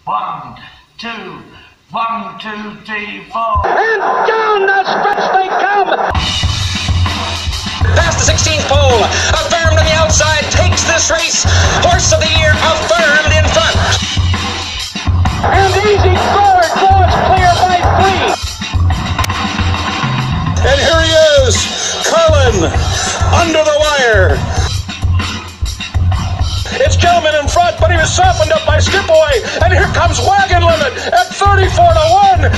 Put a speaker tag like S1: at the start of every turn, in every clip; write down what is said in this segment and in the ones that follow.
S1: 1, 2, 1, 2, 3, 4.
S2: And down the stretch they come!
S3: Past the 16th pole, Affirmed on the outside takes this race. Horse of the year, Affirmed in front.
S2: And Easy Forward draws clear by 3.
S4: And here he is, Cullen, under the wire. It's Gentleman in front, but he was softened up by Skipaway. And here comes Wagon Limit at 34-1.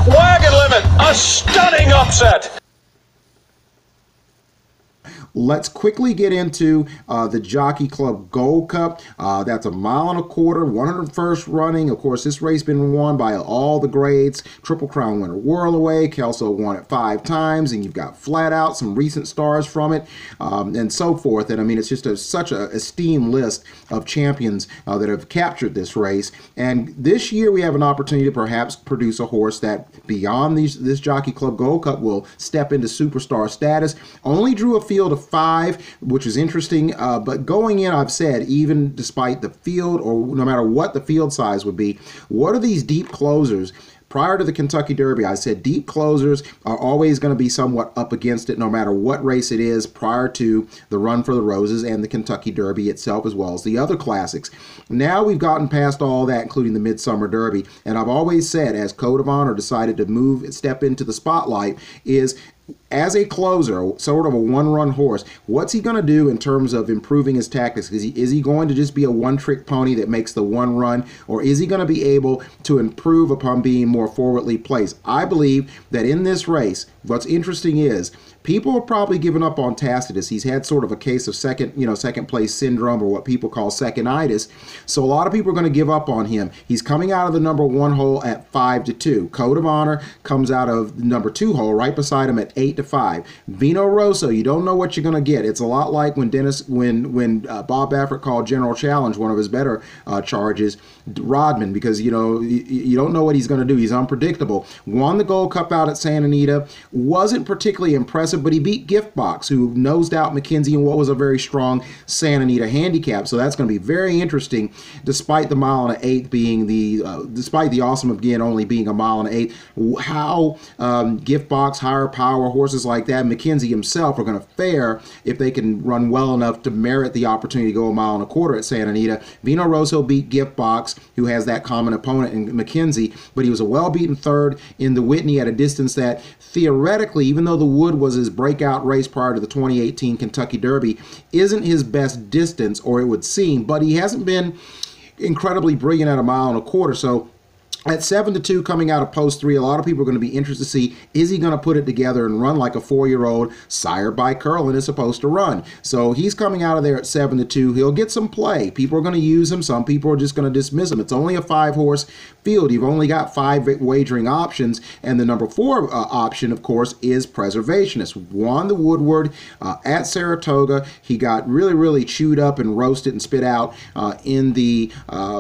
S4: Wagon Limit, a stunning upset.
S5: Let's quickly get into the Jockey Club Gold Cup. That's a 1.25 miles, 101st running. Of course, this race been won by all the grades. Triple Crown winner Whirlaway. Kelso won it 5 times, and you've got Flat Out, some recent stars from it, and so forth. And I mean, it's just such a esteemed list of champions that have captured this race. And this year, we have an opportunity to perhaps produce a horse that, beyond this Jockey Club Gold Cup, will step into superstar status. Only drew a field of 5, which is interesting, but going in, I've said, even despite the field, or no matter what the field size would be, what are these deep closers? Prior to the Kentucky Derby, I said deep closers are always going to be somewhat up against it no matter what race it is prior to the Run for the Roses and the Kentucky Derby itself, as well as the other classics. Now we've gotten past all that, including the Midsummer Derby, and I've always said, as Code of Honor decided to step into the spotlight, is as a closer, sort of a one-run horse, what's he going to do in terms of improving his tactics? Is he going to just be a one-trick pony that makes the one run, or is he going to be able to improve upon being more forwardly placed? I believe that in this race, what's interesting is people have probably given up on Tacitus. He's had sort of a case of second place syndrome, or what people call seconditis. So a lot of people are going to give up on him. He's coming out of the number 1 hole at 5-2. Code of Honor comes out of the number 2 hole right beside him at 8-5. Vino Rosso, you don't know what you're going to get. It's a lot like when Bob Baffert called General Challenge one of his better charges, Rodman, because you don't know what he's going to do. He's unpredictable. Won the Gold Cup out at Santa Anita. Wasn't particularly impressive, but he beat Giftbox, who nosed out McKenzie in what was a very strong Santa Anita handicap. So that's going to be very interesting, despite the 1 1/8 being despite the Awesome again only being a 1 1/8. How Giftbox, Higher Power, horses like that, McKenzie himself, are going to fare if they can run well enough to merit the opportunity to go a 1 1/4 at Santa Anita. Vino Rosso beat Giftbox, who has that common opponent in McKenzie, but he was a well-beaten third in the Whitney at a distance that theoretically, even though the Wood was his breakout race prior to the 2018 Kentucky Derby, isn't his best distance, or it would seem, but he hasn't been incredibly brilliant at a 1 1/4. So at 7-2 coming out of post 3, a lot of people are going to be interested to see, is he going to put it together and run like a 4-year-old sired by Curlin is supposed to run? So he's coming out of there at 7-2. He'll get some play. People are going to use him. Some people are just going to dismiss him. It's only a 5-horse field. You've only got 5 wagering options, and the number 4 option, of course, is Preservationist. Won the Woodward at Saratoga. He got really chewed up and roasted and spit out in the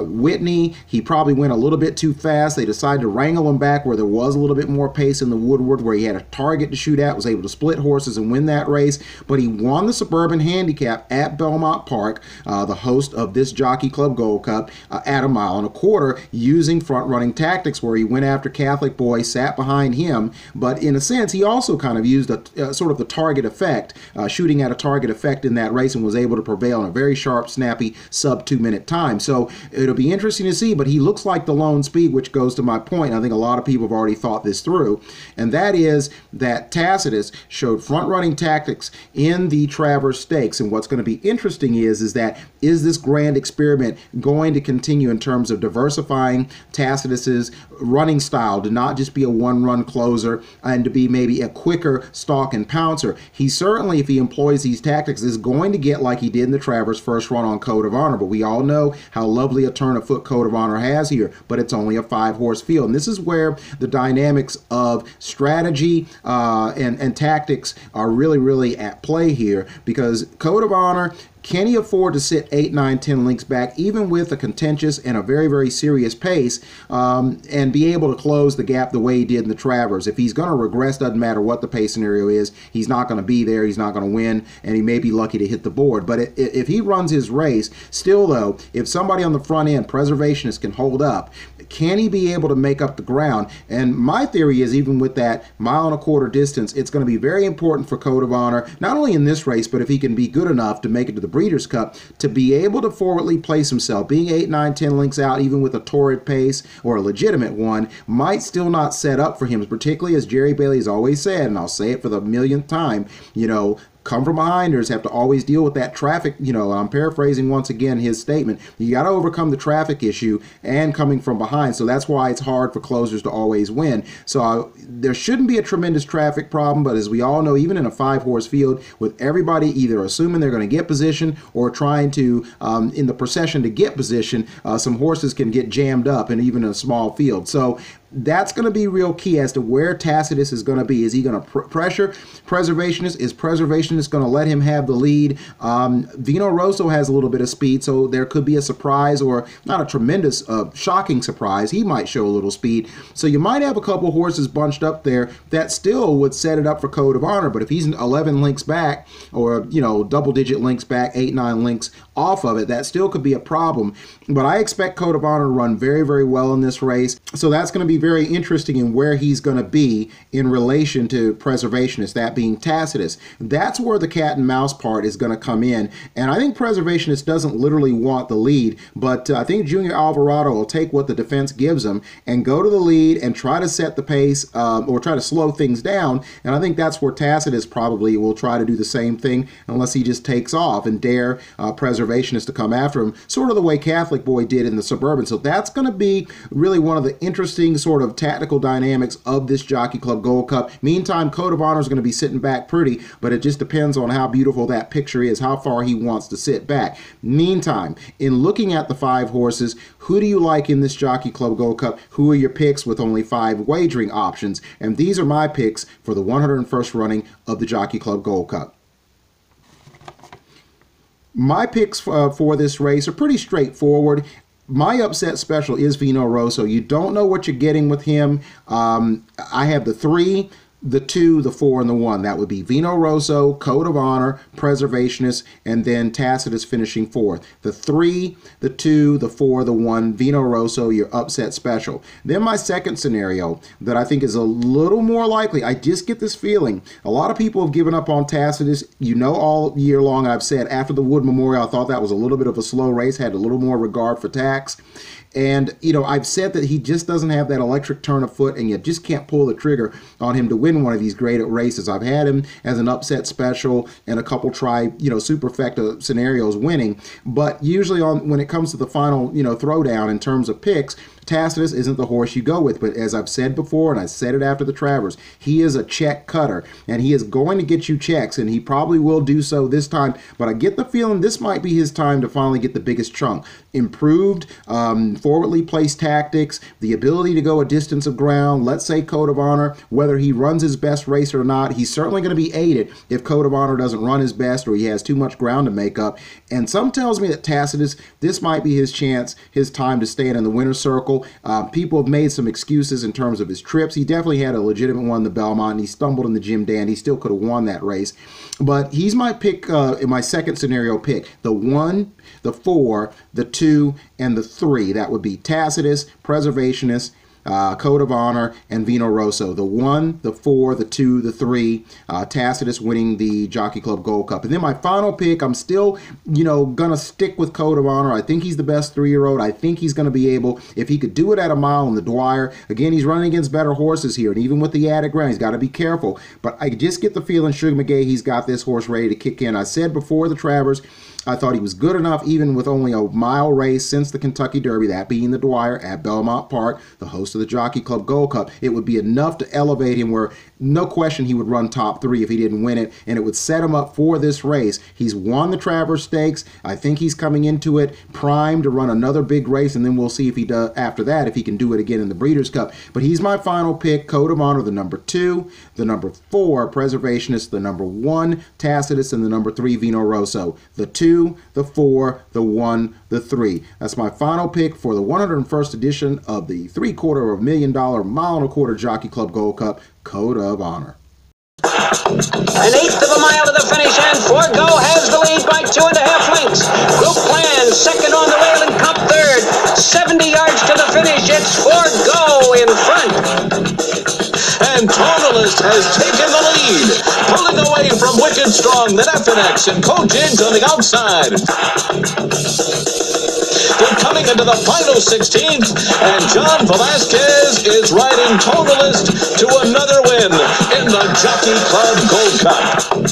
S5: Whitney. He probably went a little bit too fast. They decided to wrangle him back where there was a little bit more pace in the Woodward, where he had a target to shoot at, was able to split horses and win that race. But he won the Suburban Handicap at Belmont Park, the host of this Jockey Club Gold Cup, at a 1 1/4, using front-running tactics, where he went after Catholic Boy, sat behind him. But in a sense, he also kind of used a sort of the target effect, shooting at a target effect in that race, and was able to prevail in a very sharp, snappy, sub-2-minute time. So it'll be interesting to see, but he looks like the lone speed, which goes to my point. I think a lot of people have already thought this through, and that is that Tacitus showed front-running tactics in the Travers Stakes. And what's going to be interesting is this grand experiment going to continue in terms of diversifying Tacitus's running style to not just be a one-run closer and to be maybe a quicker stalk and pouncer? He certainly, if he employs these tactics, is going to get like he did in the Travers first run on Code of Honor. But we all know how lovely a turn of foot Code of Honor has here, but it's only a 5-horse field. And this is where the dynamics of strategy and tactics are really at play here, because Code of Honor Can he afford to sit 8, 9, 10 lengths back, even with a contentious and a very, very serious pace, and be able to close the gap the way he did in the Travers? If he's going to regress, doesn't matter what the pace scenario is, he's not going to be there, he's not going to win, and he may be lucky to hit the board. But if he runs his race, still though, if somebody on the front end, preservationist, can hold up, can he be able to make up the ground? And my theory is, even with that 1.25 mile distance, it's going to be very important for Code of Honor, not only in this race, but if he can be good enough to make it to the Breeders' Cup, to be able to forwardly place himself. Being 8, 9, 10 lengths out, even with a torrid pace or a legitimate one, might still not set up for him, particularly as Jerry Bailey has always said, and I'll say it for the millionth time, you know, come from behinders have to always deal with that traffic. You know, I'm paraphrasing once again his statement. You got to overcome the traffic issue and coming from behind. So that's why it's hard for closers to always win. So there shouldn't be a tremendous traffic problem, but as we all know, even in a 5-horse field, with everybody either assuming they're going to get position or trying to, in the procession to get position, some horses can get jammed up, and even in a small field. So that's going to be real key as to where Tacitus is going to be. Is he going to pressure Preservationist? Is Preservationist going to let him have the lead? Vino Rosso has a little bit of speed, so there could be a surprise, or not a tremendous, shocking surprise. He might show a little speed. So you might have a couple horses bunched up there that still would set it up for Code of Honor. But if he's 11 lengths back, or, you know, double-digit lengths back, 8, 9 lengths off of it, that still could be a problem. But I expect Code of Honor to run very, very well in this race. So that's going to be very interesting in where he's going to be in relation to Preservationist, that being Tacitus. That's where the cat and mouse part is going to come in. And I think Preservationist doesn't literally want the lead, but I think Junior Alvarado will take what the defense gives him and go to the lead and try to set the pace, or try to slow things down. And I think that's where Tacitus probably will try to do the same thing, unless he just takes off and dare Preservationist to come after him, sort of the way Catholic Boy did in the Suburban. So that's going to be really one of the interesting sort of tactical dynamics of this Jockey Club Gold Cup. Meantime, Code of Honor is going to be sitting back pretty, but it just depends on how beautiful that picture is, how far he wants to sit back. Meantime, in looking at the 5 horses, who do you like in this Jockey Club Gold Cup? Who are your picks with only 5 wagering options? And these are my picks for the 101st running of the Jockey Club Gold Cup. My picks for this race are pretty straightforward. My upset special is Vino Rosso. You don't know what you're getting with him. I have the 3, the 2, the 4, and the 1. That would be Vino Rosso, Code of Honor, Preservationist, and then Tacitus finishing 4th. The 3, the 2, the 4, the 1, Vino Rosso, your upset special. Then my second scenario that I think is a little more likely, I just get this feeling. A lot of people have given up on Tacitus. You know, all year long I've said after the Wood Memorial, I thought that was a little bit of a slow race, had a little more regard for tax. And, you know, I've said that he just doesn't have that electric turn of foot, and you just can't pull the trigger on him to win one of these great races. I've had him as an upset special and a couple superfecta scenarios winning, but usually when it comes to the final, throwdown in terms of picks, Tacitus isn't the horse you go with. But as I've said before, and I said it after the Travers, he is a check cutter, and he is going to get you checks, and he probably will do so this time. But I get the feeling this might be his time to finally get the biggest chunk. Improved forwardly placed tactics, the ability to go a distance of ground, let's say Code of Honor, whether he runs his best race or not, he's certainly going to be aided if Code of Honor doesn't run his best or he has too much ground to make up. And some tells me that Tacitus, this might be his chance, his time to stand in the winner's circle. People have made some excuses in terms of his trips. He definitely had a legitimate one in the Belmont, and he stumbled in the Jim Dandy. He still could have won that race. But he's my pick, in my second scenario pick. The 1, the 4, the 2, and the 3. That would be Tacitus, Preservationist, Code of Honor, and Vino Rosso. The 1, the 4, the 2, the 3, Tacitus winning the Jockey Club Gold Cup. And then my final pick, I'm still, going to stick with Code of Honor. I think he's the best 3-year-old. I think he's going to be able, if he could do it at a mile in the Dwyer. Again, he's running against better horses here, and even with the added ground, he's got to be careful. But I just get the feeling Sugar McGay, he's got this horse ready to kick in. I said before the Travers, I thought he was good enough, even with only a mile race since the Kentucky Derby, that being the Dwyer at Belmont Park, the host of the Jockey Club Gold Cup. It would be enough to elevate him where no question he would run top 3 if he didn't win it, and it would set him up for this race. He's won the Travers Stakes. I think he's coming into it primed to run another big race, and then we'll see if he does after that, if he can do it again in the Breeders' Cup. But he's my final pick. Code of Honor, the number 2, the number 4, Preservationist, the number 1, Tacitus, and the number 3, Vino Rosso. The 2, 2, the 4, the 1, the 3. That's my final pick for the 101st edition of the $750,000 mile-and-a-quarter Jockey Club Gold Cup Code of Honor.
S3: An eighth of a mile to the finish, and Forgo has the lead by 2.5 lengths. Group Plan second on the rail and Cup third. 70 yards to the finish. It's Forgo in front.
S4: And Tonalist has taken the lead, pulling away from Wicked Strong, then FNX and Coach Inge on the outside. They're coming into the final 16th, and John Velasquez is riding Tonalist to another win in the Jockey Club Gold Cup.